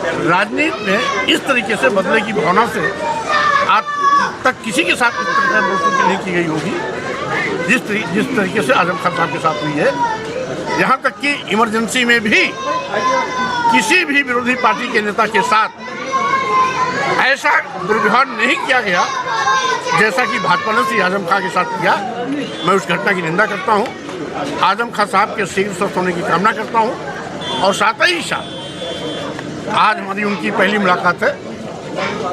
राजनीति में इस तरीके से बदले की भावना से आज तक किसी के साथ इस तरह की दोस्ती नहीं की गई होगी जिस तरीके से आजम खान साहब के साथ हुई है। यहाँ तक कि इमरजेंसी में भी किसी भी विरोधी पार्टी के नेता के साथ ऐसा दुर्व्यवहार नहीं किया गया जैसा कि भाजपा ने श्री आजम खान के साथ किया। मैं उस घटना की निंदा करता हूँ। आजम खान साहब के शीघ्र स्वस्थ होने की कामना करता हूँ और साथ ही साथ आज हमारी उनकी पहली मुलाकात है।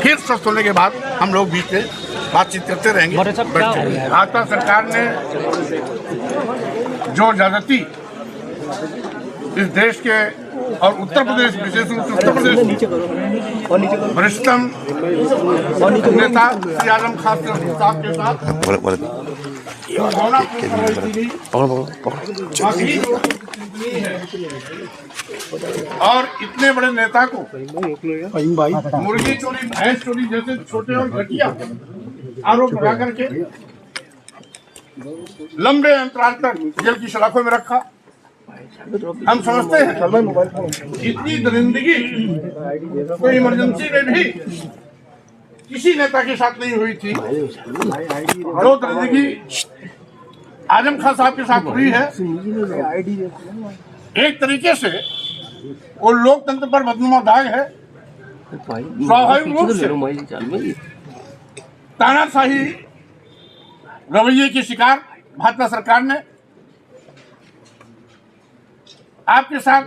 फिर स्वस्थ होने के बाद हम लोग बीच में बातचीत करते रहेंगे। भाजपा सरकार ने जो ज्यादती इस देश के और उत्तर प्रदेश, विशेष रूप से उत्तर प्रदेश वरिष्ठतम नेता श्री आजम खान साहब के साथ और इतने बड़े नेता को मुर्गी चोरी, भैंस चोरी जैसे छोटे और घटिया आरोप लगा करके लंबे अंतराल तक जेल की सलाखों में रखा। हम समझते हैं इतनी दरिंदगी तो इमरजेंसी में भी किसी नेता के साथ नहीं हुई थी। जो दरिंदगी आजम खान साहब के साथ हुई है, एक तरीके से वो लोकतंत्र पर बदनुमा दाग है। स्वाभाविक रूप से तानाशाही रवैये की शिकार भाजपा सरकार ने आपके साथ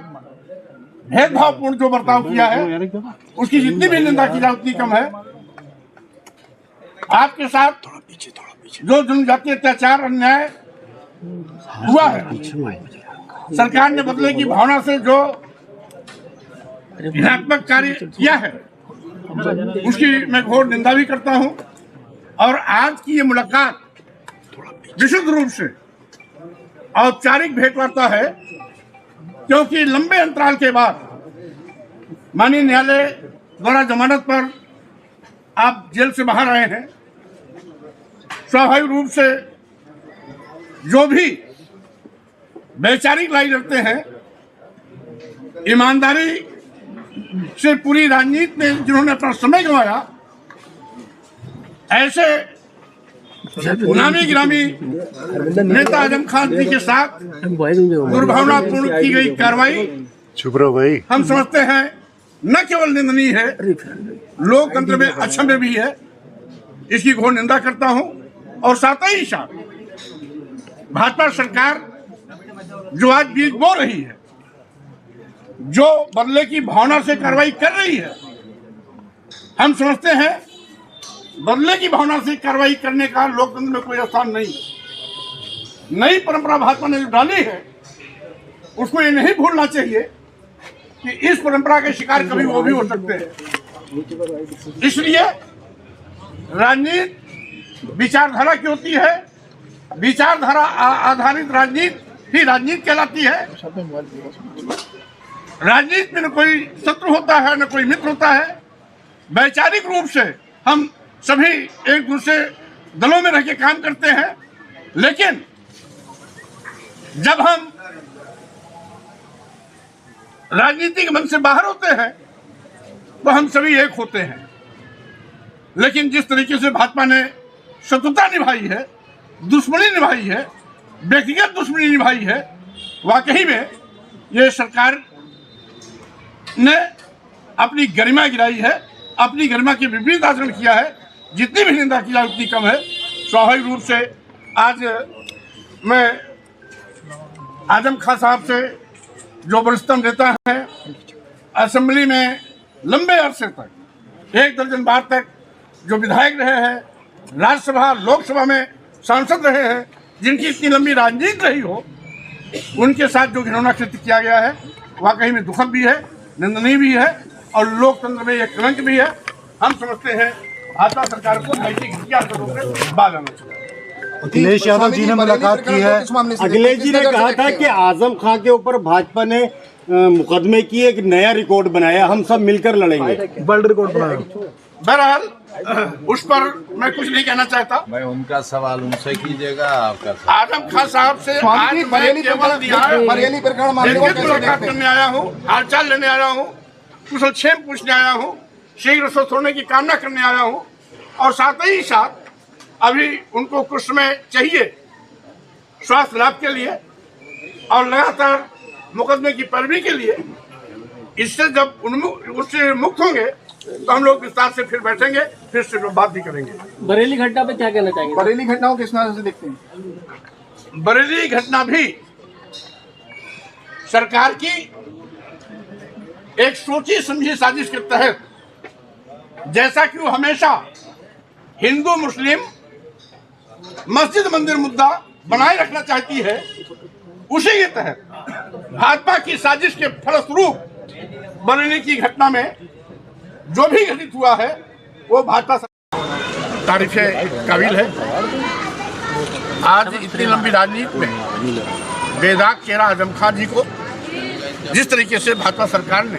भेदभावपूर्ण जो बर्ताव किया है उसकी जितनी भी निंदा की जाए उतनी कम है। आपके साथ जो जनजातीय अत्याचार अन्याय हुआ है, सरकार ने बदले की भावना से जो हिंसात्मक कार्य किया है उसकी मैं घोर निंदा भी करता हूं। और आज की ये मुलाकात विशुद्ध रूप से औपचारिक भेंटवार्ता है, क्योंकि लंबे अंतराल के बाद माननीय न्यायालय द्वारा जमानत पर आप जेल से बाहर आए हैं। स्वाभाविक रूप से जो भी वैचारिक लड़ाई लड़ते हैं, ईमानदारी से पूरी राजनीति में जिन्होंने अपना समय गंवाया, ऐसे नामी गिरामी नेता आजम खान जी के साथ दुर्भावनापूर्ण की गई कार्रवाई हम समझते हैं न केवल निंदनीय है, लोकतंत्र में अक्षम्य भी है। इसकी घोर निंदा करता हूं। और साथ ही साथ भाजपा सरकार जो आज बीज बो रही है, जो बदले की भावना से कार्रवाई कर रही है, हम समझते हैं बदले की भावना से कार्रवाई करने का लोकतंत्र में कोई स्थान नहीं। नई परंपरा भाजपा ने जो डाली है उसको ये नहीं भूलना चाहिए कि इस परंपरा के शिकार कभी वो भी हो सकते हैं। इसलिए राजनीति विचारधारा की होती है, विचारधारा आधारित राजनीति ही राजनीति कहलाती है। राजनीति में न कोई शत्रु होता है न कोई मित्र होता है। वैचारिक रूप से हम सभी एक दूसरे दलों में रह के काम करते हैं, लेकिन जब हम राजनीतिक मंच से बाहर होते हैं तो हम सभी एक होते हैं। लेकिन जिस तरीके से भाजपा ने शत्रुता निभाई है, दुश्मनी निभाई है, व्यक्तिगत दुश्मनी निभाई है, वाकई में ये सरकार ने अपनी गरिमा गिराई है, अपनी गरिमा के विपरीत आचरण किया है। जितनी भी निंदा की जाए उतनी कम है। स्वाभाविक रूप से आज मैं आजम खान साहब से, जो वरिष्ठतम नेता हैं, असेंबली में लंबे अरसे तक 1 दर्जन बार तक जो विधायक रहे हैं, राज्यसभा लोकसभा में सांसद रहे हैं, जिनकी इतनी लंबी राजनीति रही हो, उनके साथ जो घिनौना कृत्य किया गया है वाकई में दुखद भी है, निंदनीय भी है और लोकतंत्र में एक कलंक भी है। हम समझते हैं भाजपा सरकार को नैतिक इतिहासों से बाहर आना चाहिए। अखिलेश यादव जी ने मुलाकात की है। अखिलेश जी ने कहा था कि आजम खान के ऊपर भाजपा ने मुकदमे की एक नया रिकॉर्ड बनाया, हम सब मिलकर लड़ेंगे, वर्ल्ड रिकॉर्ड बनाया। बहरहाल उस पर मैं कुछ नहीं कहना चाहता। मैं उनका सवाल उनसे कीजिएगा, आपका सवाल। आजम खान साहब से आज मैं केवल मुलाकात करने आया हूँ, हालचाल लेने आया हूँ। कुशलक्षेम पूछने आया हूँ, शीघ्र स्वस्थ होने की कामना करने आया हूँ और साथ ही साथ अभी उनको कुछ समय चाहिए स्वास्थ्य लाभ के लिए और लगातार मुकदमे की पैरवी के लिए। इससे जब उससे मुक्त होंगे तो हम लोग विस्तार से फिर बैठेंगे, फिर से बात भी करेंगे। बरेली घटना पे क्या कहना चाहेंगे? बरेली घटनाओं किस तरह से देखते हैं? बरेली घटना भी सरकार की एक सोची समझी साजिश के तहत, जैसा कि वो हमेशा हिंदू मुस्लिम मस्जिद मंदिर मुद्दा बनाए रखना चाहती है, उसी के तहत भाजपा की साजिश के फलस्वरूप बरेली की घटना में जो भी घटित हुआ है वो भाजपा तारीफ काबिल है। आज इतनी लंबी राजनीति में बेदाग चेहरा आजम खान जी को जिस तरीके से भाजपा सरकार ने